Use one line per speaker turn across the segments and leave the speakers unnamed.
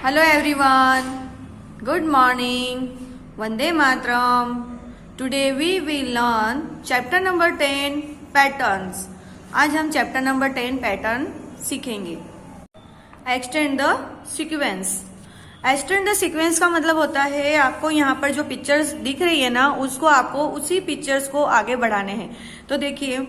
Hello everyone. Good morning. Vande Mataram. Today we will learn chapter number 10 patterns. आज हम chapter number 10 pattern सीखेंगे. Extend the sequence. Extend the sequence का मतलब होता है आपको यहाँ पर जो पिक्चर्स दिख रही है ना उसको आपको उसी पिक्चर्स को आगे बढ़ाने हैं. तो देखिए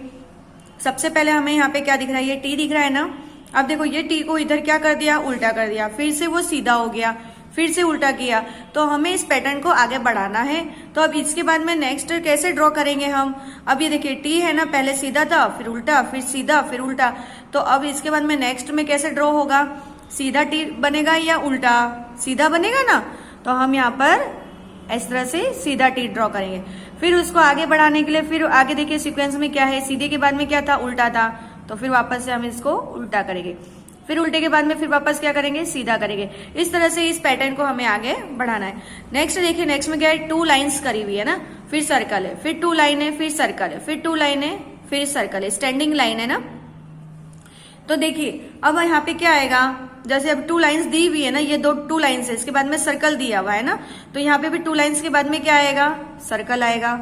सबसे पहले हमें यहाँ पे क्या दिख रहा है, ये टी दिख रहा है ना. अब देखो ये टी को इधर क्या कर दिया, उल्टा कर दिया, फिर से वो सीधा हो गया, फिर से उल्टा किया. तो हमें इस पैटर्न को आगे बढ़ाना है. तो अब इसके बाद में नेक्स्ट कैसे ड्रॉ करेंगे हम. अब ये देखिए टी है ना, पहले सीधा था, फिर उल्टा, फिर सीधा, फिर उल्टा. तो अब इसके बाद में नेक्स्ट में कैसे ड्रॉ होगा, सीधा टी बनेगा या उल्टा सीधा बनेगा ना. तो हम यहाँ पर इस तरह से सीधा टी ड्रॉ करेंगे. फिर उसको आगे बढ़ाने के लिए फिर आगे देखिए सीक्वेंस में क्या है, सीधे के बाद में क्या था, उल्टा था. तो फिर वापस से हम इसको उल्टा करेंगे, फिर उल्टे के बाद में फिर वापस क्या करेंगे, सीधा करेंगे. इस तरह से इस पैटर्न को हमें आगे बढ़ाना है. नेक्स्ट देखिए, नेक्स्ट में क्या है, 2 लाइंस करी हुई है ना, फिर सर्कल है, फिर 2 लाइन है, फिर सर्कल है, फिर 2 लाइन है, फिर सर्कल है, स्टैंडिंग लाइन है ना. तो देखिए अब यहाँ पे क्या आएगा, जैसे अब 2 लाइंस दी हुई है ना, ये 2 लाइंस है, इसके बाद में सर्कल दिया हुआ है ना. तो यहाँ पे भी 2 लाइंस के बाद में क्या आएगा, सर्कल आएगा.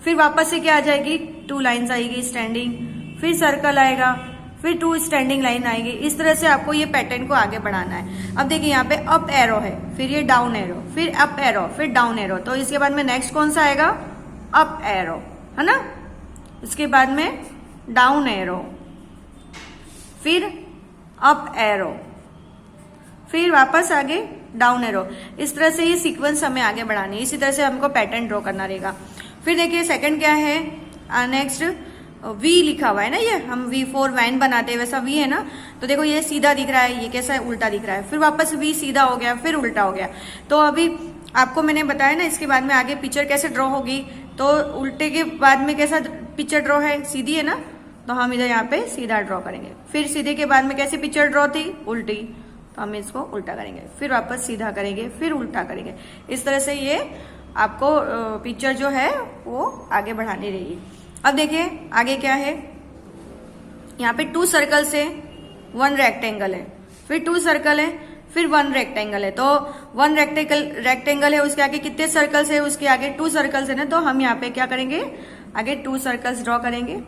फिर वापस से क्या आ जाएगी, 2 लाइंस आएगी स्टैंडिंग, फिर सर्कल आएगा, फिर 2 स्टैंडिंग लाइन आएगी. इस तरह से आपको ये पैटर्न को आगे बढ़ाना है. अब देखिए यहाँ पे अप एरो है, फिर ये डाउन एरो, फिर अप एरो, फिर डाउन एरो. तो इसके बाद में नेक्स्ट कौन सा आएगा, अप एरो है ना. इसके बाद में डाउन एरो, फिर अप एरो, फिर वापस आगे डाउन एरो. इस तरह से ये सीक्वेंस हमें आगे बढ़ानी है. इसी तरह से हमको पैटर्न ड्रॉ करना रहेगा. फिर देखिए सेकंड क्या है, नेक्स्ट वी लिखा हुआ है ना, ये हम वी फॉर वैन बनाते हैं वैसा वी है ना. तो देखो ये सीधा दिख रहा है, ये कैसा है, उल्टा दिख रहा है. फिर वापस वी सीधा हो गया, फिर उल्टा हो गया. तो अभी आपको मैंने बताया ना इसके बाद में आगे पिक्चर कैसे ड्रॉ होगी. तो उल्टे के बाद में कैसा पिक्चर ड्रॉ है, सीधी है ना. तो हम इधर यहाँ पे सीधा ड्रॉ करेंगे. फिर सीधे के बाद में कैसी पिक्चर ड्रॉ थी, उल्टी. तो हम इसको उल्टा करेंगे, फिर वापस सीधा करेंगे, फिर उल्टा करेंगे. इस तरह से ये आपको पिक्चर जो है वो आगे बढ़ानी रहेगी. अब देखिए आगे क्या है, यहाँ पे 2 सर्कल से 1 रेक्टेंगल है, फिर 2 सर्कल है, फिर 1 रेक्टेंगल है. तो 1 रेक्टेंगल है, उसके आगे कितने सर्कल्स है, उसके आगे 2 सर्कल्स है ना. तो हम यहाँ पे क्या करेंगे, आगे 2 सर्कल्स ड्रॉ करेंगे.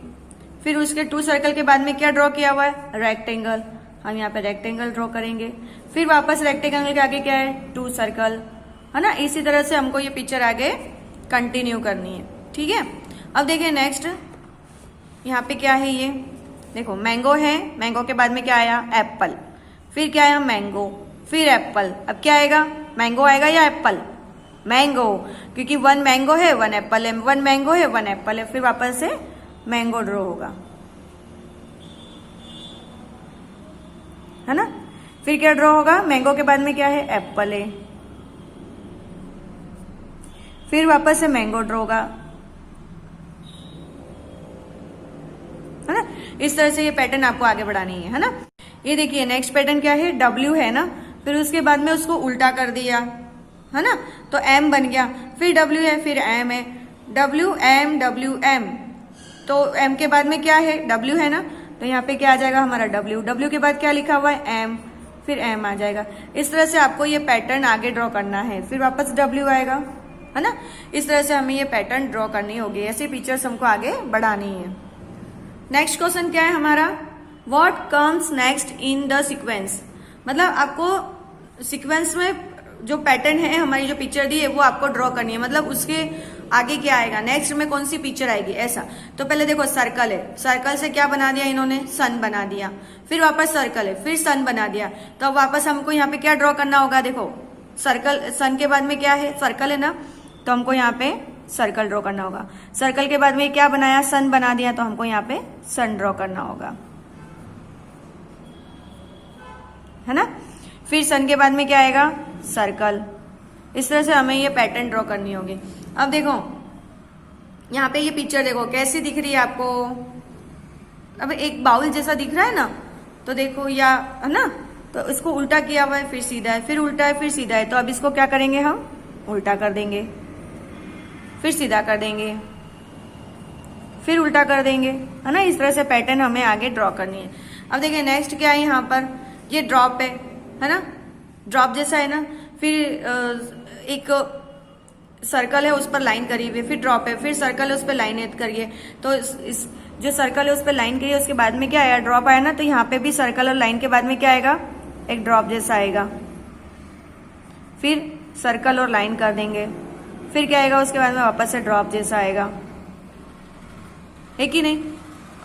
फिर उसके 2 सर्कल के बाद में क्या ड्रॉ किया हुआ है, रेक्टेंगल. हम यहाँ पे रेक्टेंगल ड्रॉ करेंगे. फिर वापस रेक्टेंगल के आगे क्या है, 2 सर्कल है ना. इसी तरह से हमको ये पिक्चर आगे कंटिन्यू करनी है. ठीक है. अब देखिए नेक्स्ट यहाँ पे क्या है, ये देखो मैंगो है, मैंगो के बाद में क्या आया, एप्पल, फिर क्या आया, मैंगो, फिर एप्पल. अब क्या आएगा, मैंगो आएगा या एप्पल, मैंगो, क्योंकि 1 मैंगो है 1 एप्पल है, 1 मैंगो है 1 एप्पल है. फिर वापस से मैंगो ड्रॉ होगा है ना. फिर क्या ड्रॉ होगा, मैंगो के बाद में क्या है, एप्पल है, फिर वापस से मैंगो ड्रॉ होगा है ना. इस तरह से ये पैटर्न आपको आगे बढ़ानी है ना. ये देखिए नेक्स्ट पैटर्न क्या है, डब्ल्यू है ना, फिर उसके बाद में उसको उल्टा कर दिया है ना. तो एम बन गया, फिर डब्ल्यू है, फिर एम है, डब्ल्यू एम डब्ल्यू एम. तो एम के बाद में क्या है, डब्ल्यू है ना. तो यहाँ पे क्या आ जाएगा हमारा, डब्ल्यू. डब्ल्यू के बाद क्या लिखा हुआ है, एम, फिर एम आ जाएगा. इस तरह से आपको ये पैटर्न आगे ड्रॉ करना है. फिर वापस डब्ल्यू आएगा है ना. इस तरह से हमें ये पैटर्न ड्रॉ करनी होगी. ऐसे पिक्चर्स हमको आगे बढ़ानी है. नेक्स्ट क्वेश्चन क्या है हमारा, what comes next in the sequence. मतलब आपको सीक्वेंस में जो पैटर्न है, हमारी जो पिक्चर दी है वो आपको ड्रॉ करनी है. मतलब उसके आगे क्या आएगा, नेक्स्ट में कौन सी पिक्चर आएगी ऐसा. तो पहले देखो सर्कल है, सर्कल से क्या बना दिया इन्होंने, सन बना दिया. फिर वापस सर्कल है, फिर सन बना दिया. तो अब वापस हमको यहाँ पे क्या ड्रॉ करना होगा, देखो सर्कल, सन के बाद में क्या है, सर्कल है ना. तो हमको यहाँ पे सर्कल ड्रॉ करना होगा. सर्कल के बाद में क्या बनाया, सन बना दिया. तो हमको यहाँ पे सन ड्रॉ करना होगा है ना. फिर सन के बाद में क्या आएगा, सर्कल. इस तरह से हमें ये पैटर्न ड्रॉ करनी होगी. अब देखो यहाँ पे ये पिक्चर देखो कैसी दिख रही है आपको. अब एक बाउल जैसा दिख रहा है ना. तो देखो या है ना, तो इसको उल्टा किया हुआ है, फिर सीधा है, फिर उल्टा है, फिर सीधा है. तो अब इसको क्या करेंगे, हम उल्टा कर देंगे, फिर सीधा कर देंगे, फिर उल्टा कर देंगे है ना. इस तरह से पैटर्न हमें आगे ड्रॉ करनी है. अब देखिए नेक्स्ट क्या है, यहाँ पर ये ड्रॉप है ना, ड्रॉप जैसा है ना, फिर एक सर्कल है उस पर लाइन करी हुई है, फिर ड्रॉप है, फिर सर्कल है उस पर लाइन करिए, तो इस जो सर्कल है उस पर लाइन करिए, उसके बाद में क्या आया, ड्रॉप आया ना, तो यहाँ पे भी सर्कल और लाइन के बाद में क्या आएगा, एक ड्रॉप जैसा आएगा, फिर सर्कल और लाइन कर देंगे, फिर क्या आएगा, उसके बाद में वापस से ड्रॉप जैसा आएगा, है कि नहीं।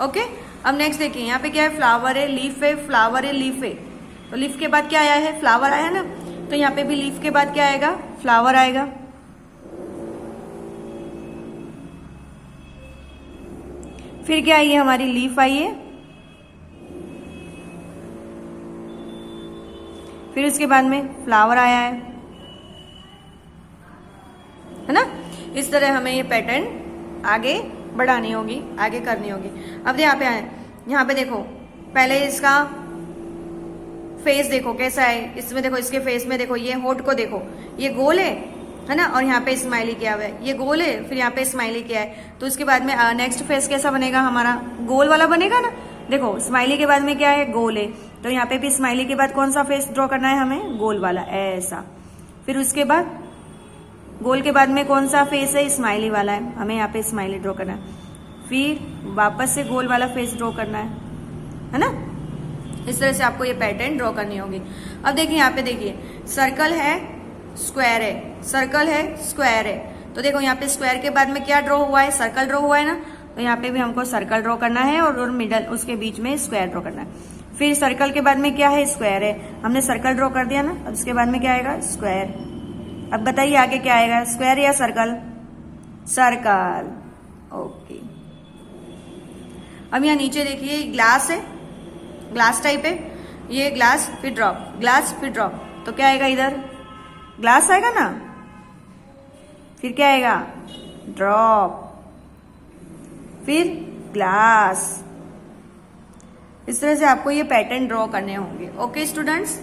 ओके, अब नेक्स्ट देखिए, यहाँ पे क्या है, फ्लावर है, लीफ है, फ्लावर है, लीफ है, तो लीफ के बाद क्या आया है, फ्लावर आया ना, तो यहाँ पे भी लीफ के बाद क्या आएगा, फ्लावर आएगा। फिर क्या आई है, हमारी लीफ आई है, फिर उसके बाद में फ्लावर आया है ना। इस तरह हमें ये पैटर्न आगे बढ़ानी होगी, आगे करनी होगी। अब यहाँ पे आए, यहाँ पे देखो, पहले इसका फेस देखो कैसा है, इसमें देखो, इसके फेस में देखो, ये होठ को देखो, ये गोल है ना, और यहाँ पे स्माइली किया हुआ है, ये गोल है, फिर यहाँ पे स्माइली किया है, तो उसके बाद में नेक्स्ट फेस कैसा बनेगा, हमारा गोल वाला बनेगा ना। देखो स्माइली के बाद में क्या है, गोल है, तो यहाँ पे भी स्माइली के बाद कौन सा फेस ड्रॉ करना है हमें, गोल वाला, ऐसा। फिर उसके बाद गोल के बाद में कौन सा फेस है, स्माइली वाला है, हमें यहाँ पे स्माइली ड्रॉ करना है, फिर वापस से गोल वाला फेस ड्रॉ करना है ना। इस तरह से आपको ये पैटर्न ड्रॉ करनी होगी। अब देखिए, यहाँ पे देखिए, सर्कल है, स्क्वायर है, सर्कल है, स्क्वायर है, तो देखो यहाँ पे स्क्वायर के बाद में क्या ड्रॉ हुआ है, सर्कल ड्रॉ हुआ है ना, तो यहाँ पे भी हमको सर्कल ड्रॉ करना है और मिडल उसके बीच में स्क्वायर ड्रॉ करना है। फिर सर्कल के बाद में क्या है, स्क्वायर है, हमने सर्कल ड्रॉ कर दिया ना, अब उसके बाद में क्या आएगा, स्क्वायर। अब बताइए आगे क्या आएगा, स्क्वायर या सर्कल, सर्कल। ओके, अब यहाँ नीचे देखिए, ग्लास है, ग्लास टाइप है, ये ग्लास फिर ड्रॉप, ग्लास फिर ड्रॉप, तो क्या आएगा, इधर ग्लास आएगा ना, फिर क्या आएगा, ड्रॉप, फिर ग्लास। इस तरह से आपको ये पैटर्न ड्रॉ करने होंगे। ओके स्टूडेंट्स,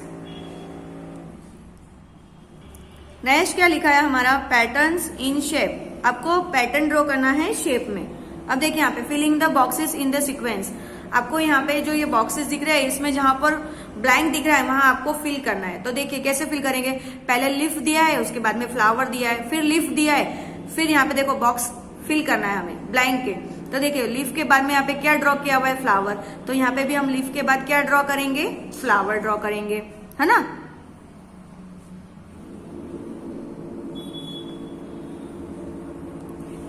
नेक्स्ट क्या लिखा है हमारा, पैटर्न्स इन शेप, आपको पैटर्न ड्रॉ करना है शेप में। अब देखिए यहाँ पे, filling the boxes in the sequence, आपको यहाँ पे जो ये बॉक्सेस दिख रहे हैं, इसमें जहां पर ब्लैंक दिख रहा है वहां आपको फिल करना है। तो देखिए कैसे फिल करेंगे, पहले लीफ दिया है, उसके बाद में फ्लावर दिया है, फिर लीफ दिया है, फिर यहाँ पे देखो बॉक्स फिल करना है हमें ब्लैंक के। तो देखिए लीफ के बाद में यहाँ पे क्या ड्रॉ किया हुआ है, फ्लावर, तो यहाँ पे भी हम लीफ के बाद क्या ड्रॉ करेंगे, फ्लावर ड्रॉ करेंगे, है ना।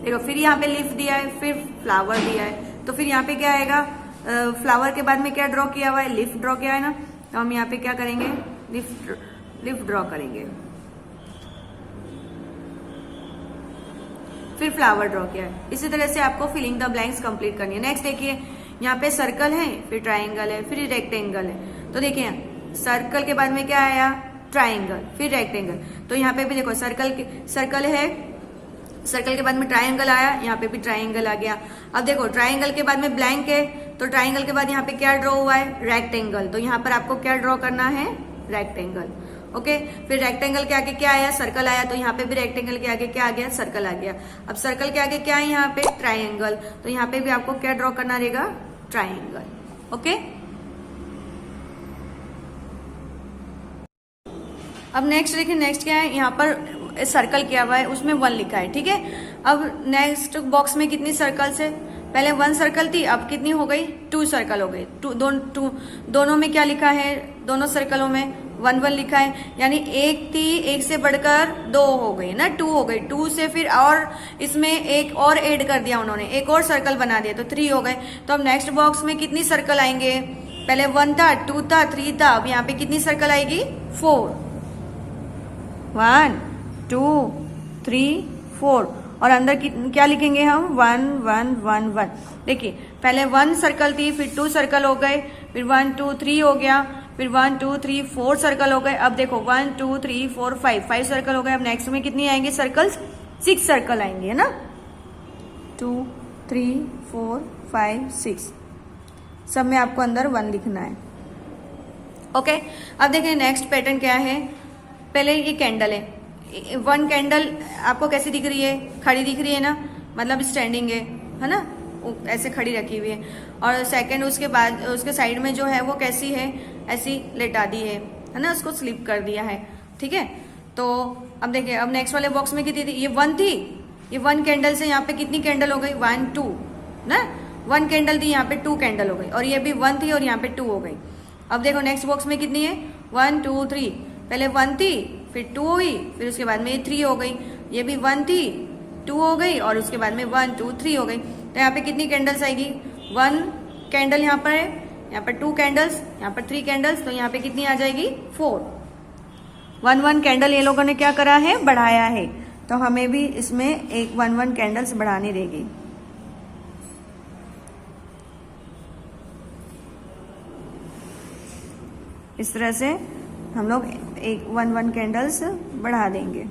देखो फिर यहाँ पे लीफ दिया है, फिर फ्लावर दिया है, तो फिर यहाँ पे क्या आएगा, फ्लावर के बाद में क्या ड्रॉ किया हुआ है, लीफ ड्रॉ किया है ना, तो हम यहाँ पे क्या करेंगे, लीफ ड्रॉ करेंगे, फिर फ्लावर ड्रॉ किया है। इसी तरह से आपको फिलिंग द ब्लैंक्स कंप्लीट करनी है। नेक्स्ट देखिए, यहाँ पे सर्कल है, फिर ट्राइंगल है, फिर रेक्टेंगल है, तो देखिए सर्कल के बाद में क्या आया, ट्राइंगल, फिर रेक्टेंगल, तो यहाँ पे भी देखो सर्कल है, सर्कल के बाद में ट्राइंगल आया, यहाँ पे भी ट्राइंगल आ गया। अब देखो ट्राइंगल के बाद में ब्लैंक है, तो ट्राइंगल के बाद यहाँ पे क्या ड्रॉ हुआ है, रेक्टेंगल, तो यहाँ पर आपको क्या ड्रॉ करना है, रेक्टेंगल। ओके, फिर रेक्टेंगल के आगे क्या आया, सर्कल आया, तो यहाँ पे भी रेक्टेंगल के आगे क्या आ गया, सर्कल आ गया। अब सर्कल के आगे क्या है, यहाँ पे ट्राइंगल, तो यहाँ पे भी आपको क्या ड्रॉ करना रहेगा, ट्राइंगल। ओके, अब नेक्स्ट देखिए, नेक्स्ट क्या है, यहाँ पर सर्कल किया हुआ है, उसमें 1 लिखा है, ठीक है। अब नेक्स्ट बॉक्स में कितनी सर्कल्स है, पहले 1 सर्कल थी, अब कितनी हो गई, 2 सर्कल हो गई। दोनों में क्या लिखा है, दोनों सर्कलों में 1 1 लिखा है, यानी एक थी, एक से बढ़कर 2 हो गई ना, 2 हो गई, 2 से फिर और इसमें एक और ऐड कर दिया उन्होंने, एक और सर्कल बना दिया, तो 3 हो गए। तो अब नेक्स्ट बॉक्स में कितनी सर्कल आएंगे, पहले 1 था, 2 था, 3 था, अब यहाँ पे कितनी सर्कल आएगी, 4, 1 2 3 4, और अंदर क्या लिखेंगे हम, 1 1 1 1। देखिए पहले 1 सर्कल थी, फिर 2 सर्कल हो गए, फिर 1 2 3 हो गया, फिर 1 2 3 4 सर्कल हो गए। अब देखो 1 2 3 4 5 सर्कल हो गए। अब नेक्स्ट में कितनी आएंगे सर्कल्स, 6 सर्कल आएंगे, है ना, 2 3 4 5 6, सब में आपको अंदर 1 लिखना है। ओके, अब देखिए नेक्स्ट पैटर्न क्या है, पहले ये कैंडल है, 1 कैंडल आपको कैसी दिख रही है, खड़ी दिख रही है ना, मतलब स्टैंडिंग है ना, ऐसे खड़ी रखी हुई है। और सेकंड उसके बाद उसके साइड में जो है वो कैसी है, ऐसी लेटा दी है। है ना, उसको स्लिप कर दिया है। ठीक है, तो अब देखिए, अब नेक्स्ट वाले बॉक्स में कितनी थी, ये 1 थी, ये 1 कैंडल से यहाँ पे कितनी कैंडल हो गई, 1 2 ना, 1 कैंडल थी, यहाँ पे 2 कैंडल हो गई, और ये भी 1 थी और यहाँ पे 2 हो गई। अब देखो नेक्स्ट बॉक्स में कितनी है, 1 2 3, पहले 1 थी, फिर 2 हुई, फिर उसके बाद में ये 3 हो गई, ये भी 1 थी, 2 हो गई, और उसके बाद में 1 2 3 हो गई। तो यहाँ पे कितनी कैंडल्स आएगी, 1 कैंडल यहाँ पर है, यहाँ पर 2 कैंडल्स, यहाँ पर 3 कैंडल्स, तो यहाँ पे कितनी आ जाएगी, 4। 1 कैंडल ये लोगों ने क्या करा है, बढ़ाया है, तो हमें भी इसमें एक 1 कैंडल्स बढ़ानी रहेगी। इस तरह से हम लोग एक 1 कैंडल्स बढ़ा देंगे।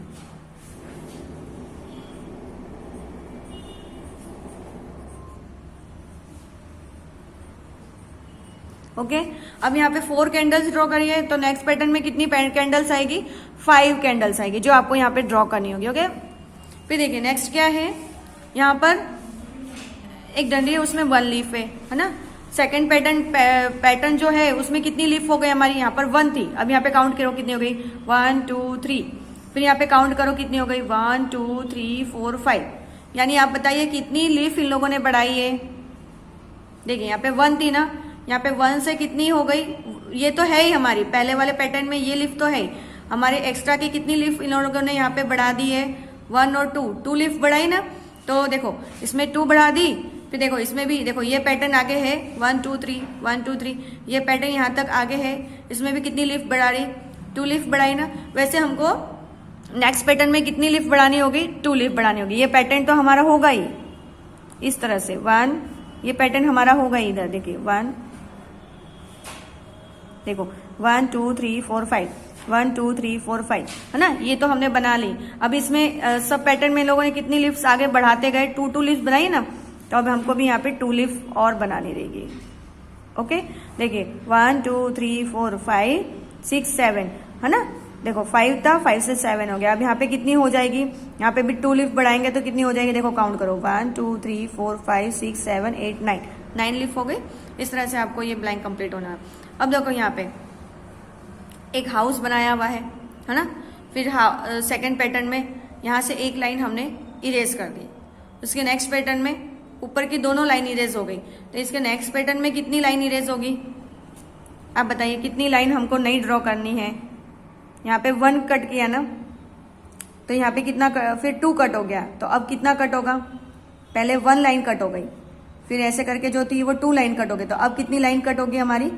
ओके, अब यहाँ पे 4 कैंडल्स ड्रॉ करिए, तो नेक्स्ट पैटर्न में कितनी कैंडल्स आएगी, 5 कैंडल्स आएगी, जो आपको यहाँ पे ड्रॉ करनी होगी। ओके, फिर देखिए नेक्स्ट क्या है, यहाँ पर एक डंडी है, उसमें 1 लीफ है ना। सेकंड पैटर्न जो है उसमें कितनी लीफ हो गई हमारी, यहाँ पर 1 थी, अब यहाँ पे काउंट करो कितनी हो गई, 1 2 3, फिर यहाँ पे काउंट करो कितनी हो गई, 1 2 3 4 5, यानी आप बताइए कितनी लीफ इन लोगों ने बढ़ाई है। देखिए यहाँ पे 1 थी ना, यहाँ पे 1 से कितनी हो गई, ये तो है ही हमारी पहले वाले पैटर्न में, ये लीफ तो है हमारे, एक्स्ट्रा की कितनी लीफ इन लोगों ने यहाँ पे बढ़ा दी है, 1 और 2 लीफ बढ़ाई ना। तो देखो इसमें 2 बढ़ा दी, फिर देखो इसमें भी देखो ये पैटर्न आगे है, 1 2 3 1 2 3, ये पैटर्न यहाँ तक आगे है, इसमें भी कितनी लीफ बढ़ा रही, 2 लीफ बढ़ाई ना। वैसे हमको नेक्स्ट पैटर्न में कितनी लीफ बढ़ानी होगी, 2 लीफ बढ़ानी होगी। ये पैटर्न तो हमारा होगा ही इस तरह से, 1, ये पैटर्न हमारा होगा ही, इधर देखिए 1, देखो 1 2 3 4 5, 1 2 3 4 5, है ना, ये तो हमने बना ली। अब इसमें सब पैटर्न में लोगों ने कितनी लीफ्स आगे बढ़ाते गए, 2 लीफ बनाई ना, तो अब हमको भी यहाँ पे 2 लीफ और बनानी रहेगी। ओके, देखिए 1 2 3 4 5 6 7, है ना, देखो 5 था, 5 से 7 हो गया। अब यहाँ पे कितनी हो जाएगी, यहाँ पे भी 2 लीफ बढ़ाएंगे तो कितनी हो जाएगी, देखो काउंट करो, 1 2 3 4 5 6 7 8 9 लीफ हो गई। इस तरह से आपको ये ब्लैंक कंप्लीट होना है। अब देखो यहाँ पे एक हाउस बनाया हुआ है ना, फिर सेकंड पैटर्न में यहाँ से एक लाइन हमने इरेज कर दी, उसके नेक्स्ट पैटर्न में ऊपर की दोनों लाइन इरेज हो गई, तो इसके नेक्स्ट पैटर्न में कितनी लाइन इरेज होगी, आप बताइए कितनी लाइन हमको नई ड्रॉ करनी है। यहाँ पे 1 कट किया ना, तो यहाँ पे कितना फिर 2 कट हो गया, तो अब कितना कट होगा, पहले 1 लाइन कट हो गई, फिर ऐसे करके जो थी वो 2 लाइन कट हो गई, तो अब कितनी लाइन कट होगी हमारी,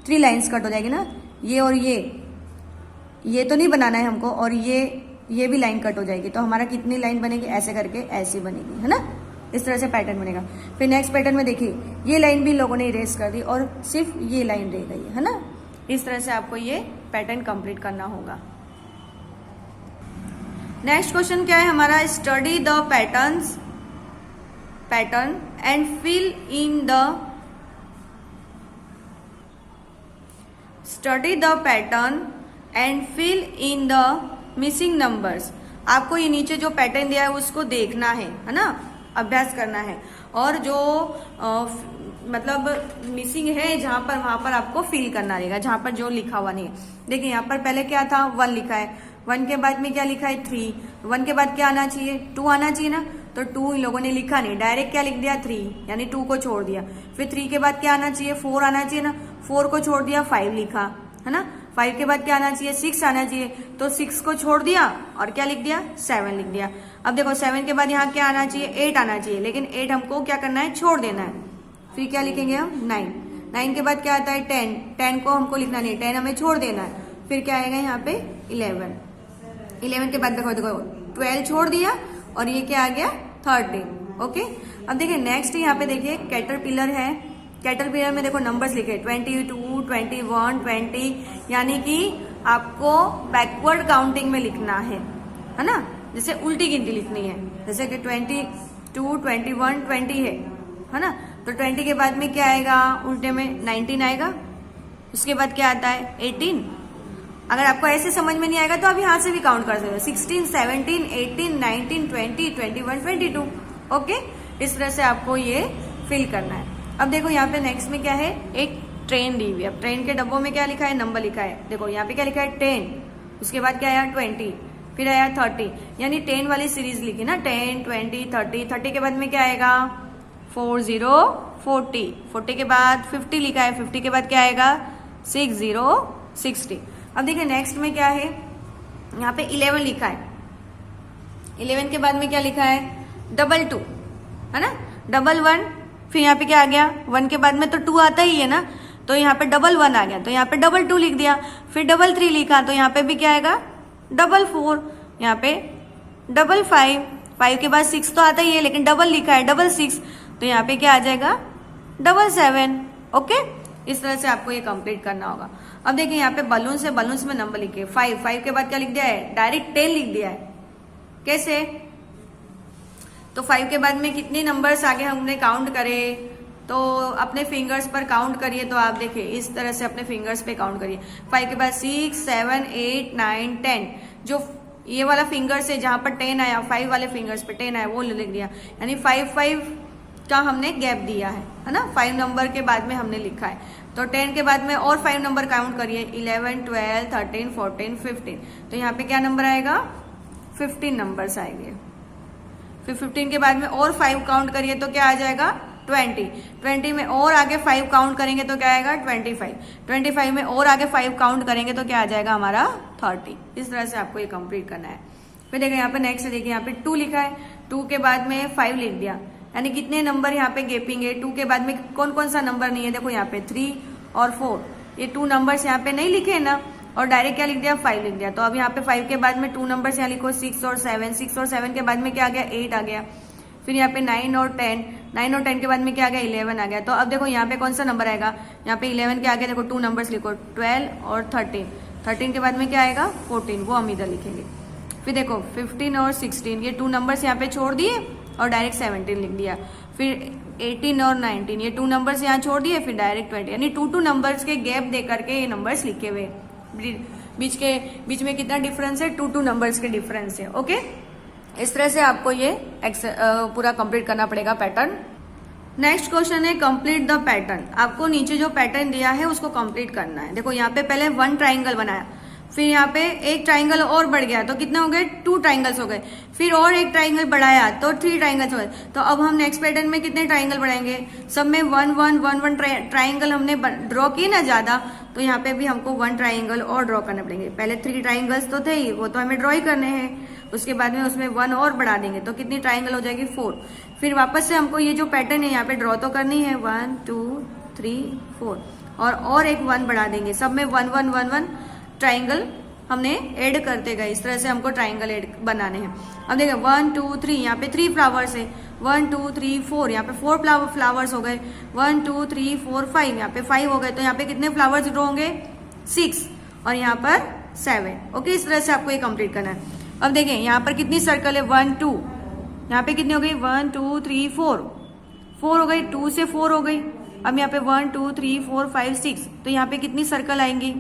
3 लाइन्स कट हो जाएगी ना। ये और ये तो नहीं बनाना है हमको, और ये भी लाइन कट हो जाएगी, तो हमारा कितनी लाइन बनेगी, ऐसे करके ऐसी बनेगी, है ना, इस तरह से पैटर्न बनेगा। फिर नेक्स्ट पैटर्न में देखिए ये लाइन भी लोगों ने इरेज कर दी और सिर्फ ये लाइन रह गई, है ना। इस तरह से आपको ये पैटर्न कंप्लीट करना होगा। नेक्स्ट क्वेश्चन क्या है हमारा, study the pattern and fill in the study the pattern and fill in the missing numbers. आपको ये नीचे जो पैटर्न दिया है उसको देखना है ना, अभ्यास करना है, और जो मतलब मिसिंग है जहां पर वहां पर आपको फिल करना रहेगा, जहां पर जो लिखा हुआ नहीं है। देखिए यहाँ पर पहले क्या था, 1 लिखा है, 1 के बाद में क्या लिखा है, 3, 1 के बाद क्या आना चाहिए, 2 आना चाहिए ना, तो 2 इन लोगों ने लिखा नहीं, डायरेक्ट क्या लिख दिया, 3, यानी 2 को छोड़ दिया। फिर 3 के बाद क्या आना चाहिए, 4 आना चाहिए ना, 4 को छोड़ दिया, 5 लिखा, है ना। 5 के बाद क्या आना चाहिए, 6 आना चाहिए, तो 6 को छोड़ दिया और क्या लिख दिया, 7 लिख दिया। अब देखो 7 के बाद यहाँ क्या आना चाहिए, 8 आना चाहिए, लेकिन 8 हमको क्या करना है, छोड़ देना है। फिर क्या लिखेंगे हम, 9 के बाद क्या आता है, 10 को हमको लिखना नहीं, 10 हमें छोड़ देना है। फिर क्या आएगा यहाँ पे 11 के बाद देखो 12 छोड़ दिया, और ये क्या आ गया, 13। ओके, अब देखिए नेक्स्ट यहाँ पे देखिए कैटरपिलर है, कैटरपिलर में देखो नंबर्स लिखे 22 21 20, यानी कि आपको बैकवर्ड काउंटिंग में लिखना है ना, जैसे उल्टी गिनती लिखनी है, जैसे कि 22 21 20 है ना, तो 20 के बाद में क्या आएगा, उल्टे में 19 आएगा, उसके बाद क्या आता है 18। अगर आपको ऐसे समझ में नहीं आएगा तो आप यहाँ से भी काउंट कर सकते हो, 16 17 18 19 20 21 22। ओके, इस तरह से आपको ये फिल करना है। अब देखो यहाँ पे नेक्स्ट में क्या है, एक ट्रेन दी हुई है। अब ट्रेन के डब्बों में क्या लिखा है, नंबर लिखा है। देखो यहाँ पे क्या लिखा है 10, उसके बाद क्या आया 20, फिर आया 30, यानी 10 वाली सीरीज लिखी ना, 10, 20, 30, 30 के बाद में क्या आएगा 40, 40, 40 के बाद 50 लिखा है, 50 के बाद क्या आएगा 60, 60। अब देखिए नेक्स्ट में क्या है, यहाँ पे 11 लिखा है, 11 के बाद में क्या लिखा है 22, है ना, 11, फिर यहाँ पे क्या आ गया 1 के बाद में तो 2 आता ही है ना, तो यहाँ पे 11 आ गया, तो यहाँ पे 22 लिख दिया, फिर 33 लिखा, तो यहाँ पे भी क्या आएगा 44, यहाँ पे 55, 5 के बाद 6 तो आता ही है लेकिन डबल लिखा है 66, तो यहाँ पे क्या आ जाएगा 77। ओके, इस तरह से आपको ये कंप्लीट करना होगा। अब देखिए यहाँ पे बलून्स में नंबर लिखे 5 के बाद क्या लिख दिया है, डायरेक्ट 10 लिख दिया है। कैसे, तो 5 के बाद में कितने नंबर्स आगे हमने काउंट करे, तो अपने फिंगर्स पर काउंट करिए, तो आप देखिए इस तरह से अपने फिंगर्स पे काउंट करिए। 5 के बाद 6, 7, 8, 9, 10, जो ये वाला फिंगर से जहां पर 10 आया, 5 वाले फिंगर्स पे 10 आया वो लिख दिया, यानी 5 का हमने गैप दिया है ना, 5 नंबर के बाद में हमने लिखा है। तो 10 के बाद में और 5 नंबर काउंट करिए, 11, 12, 13, 14, 15, तो यहाँ पे क्या नंबर आएगा 15 नंबर्स आएंगे। फिर 15 के बाद में और 5 काउंट करिए तो क्या आ जाएगा 20 में और आगे 5 काउंट करेंगे तो क्या आएगा 25 में और आगे 5 काउंट करेंगे तो क्या आ जाएगा हमारा 30। इस तरह से आपको ये कंप्लीट करना है। फिर देखिए यहाँ पे नेक्स्ट देखिए यहाँ पे 2 लिखा है, 2 के बाद में 5 लिख दिया, यानी कितने नंबर यहाँ पे गैपिंग है, 2 के बाद में कौन कौन सा नंबर नहीं है, देखो यहाँ पे 3 और 4, ये 2 नंबर्स यहाँ पे नहीं लिखे ना, और डायरेक्ट क्या लिख दिया 5 लिख दिया। तो अब यहाँ पे 5 के बाद में 2 नंबर्स यहाँ लिखो 6 और 7 के बाद में क्या आ गया 8 आ गया। फिर यहाँ पे 9 और 10 के बाद में क्या आ गया 11 आ गया। तो अब देखो यहाँ पे कौन सा नंबर आएगा, यहाँ पे 11 के आगे देखो 2 नंबर्स लिखो 12 और 13 के बाद में क्या आएगा 14, वो हम इधर लिखेंगे। फिर देखो 15 और 16, ये 2 नंबर्स यहाँ पे छोड़ दिए और डायरेक्ट 17 लिख दिया। फिर 18 और 19, ये 2 नंबर्स यहाँ छोड़ दिए, फिर डायरेक्ट 20, यानी 2 नंबर्स के गैप दे करके ये नंबर्स लिखे हुए, बीच में कितना डिफरेंस है 2 नंबर्स के डिफरेंस है। ओके, इस तरह से आपको ये पूरा कंप्लीट करना पड़ेगा पैटर्न। नेक्स्ट क्वेश्चन है कंप्लीट द पैटर्न। आपको नीचे जो पैटर्न दिया है उसको कंप्लीट करना है। देखो यहाँ पे पहले 1 ट्राइंगल बनाया, फिर यहाँ पे एक ट्राइंगल और बढ़ गया तो कितने हो गए 2 ट्राइंगल्स हो गए, फिर और एक ट्राइंगल बढ़ाया तो 3 ट्राइंगल्स हो गए। तो अब हम नेक्स्ट पैटर्न में कितने ट्राइंगल बढ़ाएंगे, सब में 1 ट्राइंगल हमने ड्रॉ किए ना ज्यादा, तो यहाँ पे भी हमको 1 ट्राइंगल और ड्रॉ करने पड़ेंगे। पहले 3 ट्राइंगल्स तो थे ही, वो तो हमें ड्रॉ ही करने हैं, उसके बाद में उसमें 1 और बढ़ा देंगे तो कितनी ट्राइंगल हो जाएगी 4। फिर वापस से हमको ये जो पैटर्न है यहाँ पे ड्रॉ तो करनी है 1 2 3 4, और एक 1 बढ़ा देंगे, सब में 1 ट्राइंगल हमने ऐड करते गए। इस तरह से हमको ट्राइंगल ऐड बनाने हैं। अब देखिए 1 2 3, यहाँ पे 3 फ्लावर्स है, 1 2 3 4, यहाँ पे 4 फ्लावर्स हो गए, 1 2 3 4 5, यहाँ पे 5 हो गए, तो यहाँ पे कितने फ्लावर्स ड्रॉ होंगे 6, और यहाँ पर 7। ओके, इस तरह से आपको ये कंप्लीट करना है। अब देखिए यहाँ पर कितनी सर्कल है 1 2, यहाँ पे कितनी हो गई 1 2 3 4 हो गई, 2 से 4 हो गई। अब यहाँ पे 1 2 3 4 5 6, तो यहाँ पे कितनी सर्कल आएंगी,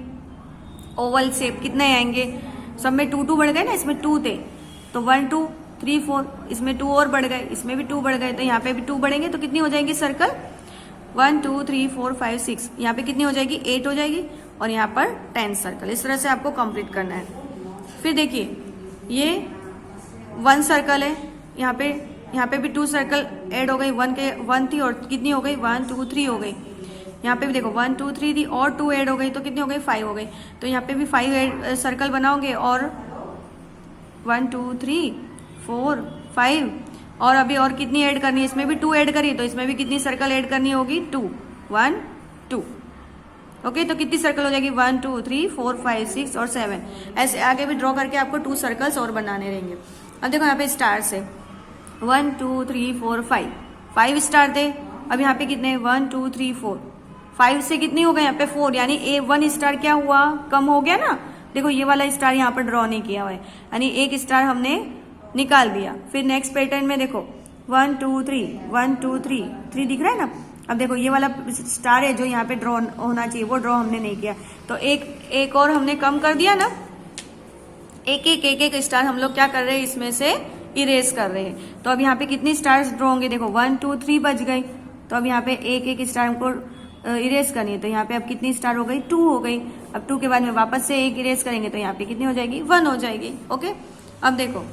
ओवल शेप कितने आएंगे, सब में 2 बढ़ गए ना, इसमें 2 थे तो 1 2 3 4, इसमें 2 और बढ़ गए, इसमें भी 2 बढ़ गए, तो यहाँ पे भी 2 बढ़ेंगे तो कितनी हो जाएगी सर्कल 1 2 3 4 5 6, यहाँ पे कितनी हो जाएगी 8 हो जाएगी, और यहाँ पर 10 सर्कल। इस तरह से आपको कंप्लीट करना है। फिर देखिए ये 1 सर्कल है, यहाँ पे भी 2 सर्कल ऐड हो गई, 1 थी और कितनी हो गई 1 2 3 हो गई। यहाँ पे भी देखो 1 2 3 थी और 2 ऐड हो गई तो कितनी हो गई 5 हो गई। तो यहाँ पे भी 5 सर्कल बनाओगे, और 1 2 3 4 5, और अभी और कितनी ऐड करनी है, इसमें भी 2 ऐड करिए तो इसमें भी कितनी सर्कल ऐड करनी होगी 2 1 2। ओके, तो कितनी सर्कल हो जाएगी 1 2 3 4 5 6 और 7। ऐसे आगे भी ड्रॉ करके आपको 2 सर्कल्स और बनाने रहेंगे। अब देखो यहाँ पे स्टार्स है 1 2 3 4 5 स्टार थे, अब यहाँ पे कितने 1 2 3 4, 5 से कितनी हो गए यहाँ पे 4, यानी 1 स्टार क्या हुआ कम हो गया ना। देखो ये वाला स्टार यहाँ पर ड्रॉ नहीं किया हुआ है, यानी 1 स्टार हमने निकाल दिया। फिर नेक्स्ट पैटर्न में देखो 1 2 3 3 दिख रहा है ना। अब देखो ये वाला स्टार है जो यहाँ पे ड्रॉ होना चाहिए, वो ड्रॉ हमने नहीं किया, तो एक और हमने कम कर दिया ना। एक स्टार हम लोग क्या कर रहे हैं, इसमें से इरेज कर रहे हैं। तो अब यहाँ पे कितनी स्टार्स ड्रॉ होंगे, देखो 1 2 3 बच गए, तो अब यहाँ पे एक स्टार हमको इरेज करनी है, तो यहाँ पे अब कितनी स्टार हो गई, 2 हो गई। अब 2 के बाद में वापस से 1 इरेज करेंगे तो यहाँ पे कितनी हो जाएगी, 1 हो जाएगी। ओके, अब देखो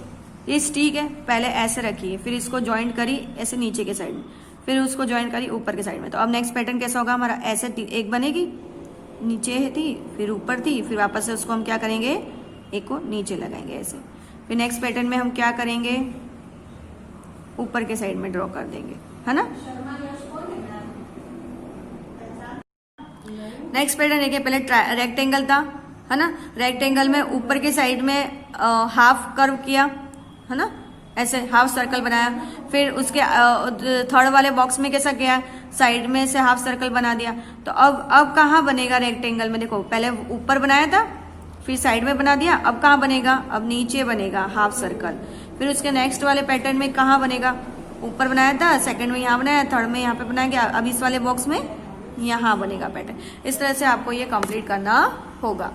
ये स्टिक है, पहले ऐसे रखिए, फिर इसको ज्वाइंट करी ऐसे नीचे के साइड में, फिर उसको ज्वाइंट करी ऊपर के साइड में। तो अब नेक्स्ट पैटर्न कैसा होगा हमारा, ऐसे एक बनेगी, नीचे थी फिर ऊपर थी, फिर वापस से उसको हम क्या करेंगे, एक को नीचे लगाएंगे ऐसे। फिर नेक्स्ट पैटर्न में हम क्या करेंगे, ऊपर के साइड में ड्रॉ कर देंगे, है ना। नेक्स्ट पैटर्न देखिए, पहले रेक्टेंगल था, है ना। रेक्टेंगल में ऊपर के साइड में हाफ कर्व किया, है ना, ऐसे हाफ सर्कल बनाया। फिर उसके थर्ड वाले बॉक्स में कैसा किया, साइड में से हाफ सर्कल बना दिया। तो अब कहाँ बनेगा रेक्टेंगल में, देखो पहले ऊपर बनाया था, फिर साइड में बना दिया, अब कहाँ बनेगा, अब नीचे बनेगा हाफ सर्कल। फिर उसके नेक्स्ट वाले पैटर्न में कहाँ बनेगा, ऊपर बनाया था, सेकंड में यहाँ बनाया, थर्ड में यहाँ पे बनाया गया, अब इस वाले बॉक्स में यहाँ बनेगा पैटर्न। इस तरह से आपको ये कंप्लीट करना होगा।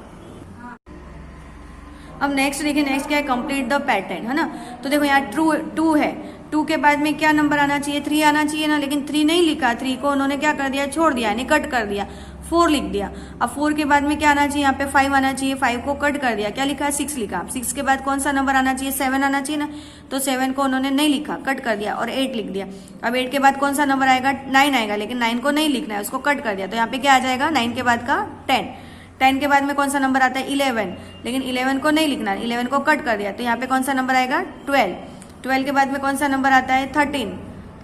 अब नेक्स्ट देखिए, नेक्स्ट क्या है, कंप्लीट द पैटर्न, है ना। तो देखो यहाँ 2 है, 2 के बाद में क्या नंबर आना चाहिए, 3 आना चाहिए ना, लेकिन 3 नहीं लिखा, 3 को उन्होंने क्या कर दिया, छोड़ दिया, यानी कट कर दिया, 4 लिख दिया। अब 4 के बाद में क्या आना चाहिए, यहाँ पे 5 आना चाहिए, 5 को कट कर दिया, क्या लिखा है, 6 लिखा। 6 के बाद कौन सा नंबर आना चाहिए, 7 आना चाहिए ना, तो 7 को उन्होंने नहीं लिखा, कट कर दिया और 8 लिख दिया। अब 8 के बाद कौन सा नंबर आएगा, 9 आएगा, लेकिन 9 को नहीं लिखना है, उसको कट कर दिया, तो यहाँ पे क्या आ जाएगा, 9 के बाद का 10। 10 के बाद में कौन सा नंबर आता है, 11, लेकिन 11 को नहीं लिखना, 11 को कट कर दिया, तो यहाँ पे कौन सा नंबर आएगा, 12। 12 के बाद में कौन सा नंबर आता है, 13,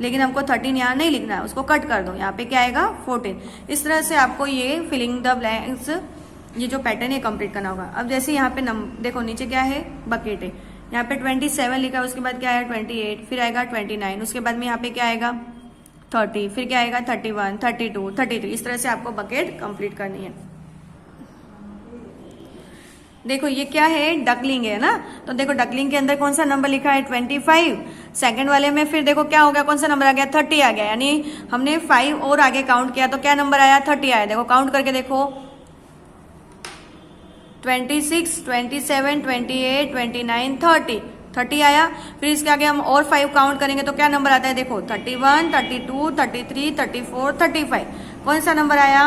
लेकिन हमको 13 यहाँ नहीं लिखना है, उसको कट कर दो, यहाँ पे क्या आएगा, 14। इस तरह से आपको ये फिलिंग द ब्लैंक्स, ये जो पैटर्न है कंप्लीट करना होगा। अब जैसे यहाँ पे देखो नीचे क्या है, बकेट है, यहाँ पे 27 लिखा है, उसके बाद क्या आएगा 28, फिर आएगा 29, उसके बाद में यहाँ पे क्या आएगा 30, फिर क्या आएगा 31, 32, 33। इस तरह से आपको बकेट कंप्लीट करनी है। देखो ये क्या है, डकलिंग है ना, तो देखो डकलिंग के अंदर कौन सा नंबर लिखा है, 25। सेकंड वाले में फिर देखो क्या हो गया, कौन सा नंबर आ गया, 30 आ गया, यानी हमने 5 और आगे काउंट किया तो क्या नंबर आया, 30 आया। देखो काउंट करके देखो, 26, 27, 28, 29, 30 आया। फिर इसके आगे हम और 5 काउंट करेंगे तो क्या नंबर आता है, देखो 31, 32, 33, 34, 35। कौन सा नंबर आया,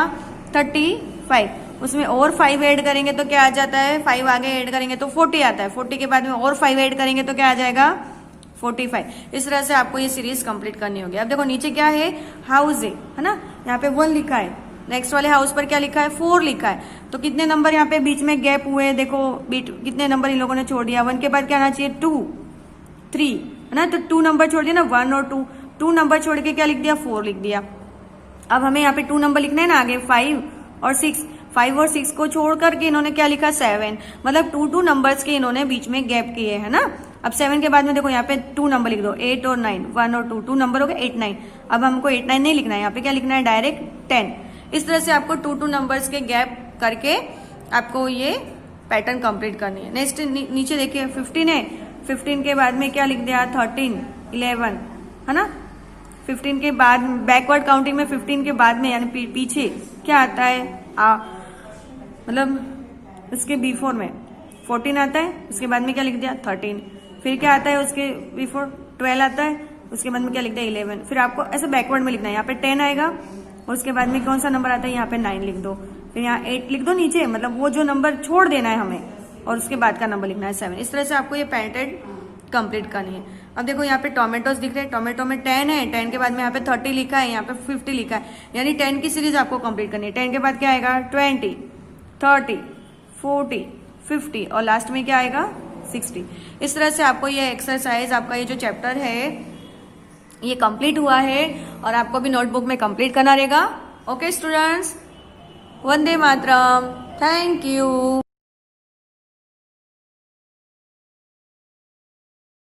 35। उसमें और 5 ऐड करेंगे तो क्या आ जाता है, 5 आगे ऐड करेंगे तो 40 आता है। 40 के बाद में और 5 ऐड करेंगे तो क्या आ जाएगा, 45। इस तरह से आपको ये सीरीज कंप्लीट करनी होगी। अब देखो नीचे क्या है, हाउस है ना, यहाँ पे 1 लिखा है, नेक्स्ट वाले हाउस पर क्या लिखा है, 4 लिखा है। तो कितने नंबर यहाँ पे बीच में गैप हुए, देखो कितने नंबर इन लोगों ने छोड़ दिया। 1 के बाद क्या आना चाहिए, 2, 3, है ना, तो 2 नंबर छोड़ दिया ना, 1 और 2 नंबर छोड़ के क्या लिख दिया, 4 लिख दिया। अब हमें यहाँ पे 2 नंबर लिखना है ना आगे, 5 और 6। 5 और 6 को छोड़ करके इन्होंने क्या लिखा, 7, मतलब 2 नंबर्स के इन्होंने बीच में गैप किए, है ना। अब 7 के बाद में देखो यहाँ पे 2 नंबर लिख दो, 8 और 9, 1 और 2 नंबर हो गए, 8, 9। अब हमको 8, 9 नहीं लिखना है, यहाँ पे क्या लिखना है, डायरेक्ट 10। इस तरह से आपको 2 नंबर्स के गैप करके आपको ये पैटर्न कंप्लीट करनी है। नेक्स्ट नीचे देखिए 15 है, 15 के बाद में क्या लिख दिया, 13, 11, है ना। 15 के बाद बैकवर्ड काउंटिंग में 15 के बाद में यानी पीछे क्या आता है, मतलब उसके बिफोर में 14 आता है, उसके बाद में क्या लिख दिया, 13। फिर क्या आता है उसके बिफोर, 12 आता है, उसके बाद में क्या लिख दिया, 11। फिर आपको ऐसे बैकवर्ड में लिखना है, यहाँ पे 10 आएगा और उसके बाद में कौन सा नंबर आता है, यहाँ पे 9 लिख दो, फिर यहाँ 8 लिख दो नीचे, मतलब वो जो नंबर छोड़ देना है हमें, और उसके बाद का नंबर लिखना है 7। इस तरह से आपको ये पैटर्न कंप्लीट करनी है। अब देखो यहाँ पे टोमेटोज दिख रहे हैं, टोमेटो में 10 है, 10 के बाद में यहाँ पे 30 लिखा है, यहाँ पे 50 लिखा है, यानी 10 की सीरीज आपको कंप्लीट करनी है। 10 के बाद क्या आएगा, 20, 30, 40, 50 और लास्ट में क्या आएगा, 60। इस तरह से आपको ये एक्सरसाइज, आपका ये जो चैप्टर है ये कंप्लीट हुआ है और आपको भी नोटबुक में कंप्लीट करना रहेगा। Okay students, Vande Mataram, thank you.